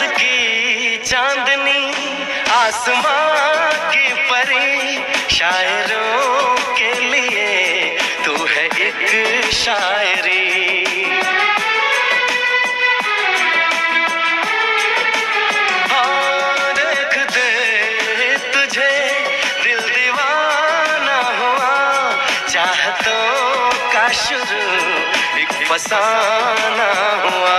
चांद की चांदनी, आसमां की परी, शायरों के लिए तू है एक शायरी। हाँ देख दे तुझे दिल दीवाना हुआ, चाहतों का शुरू एक फसाना हुआ।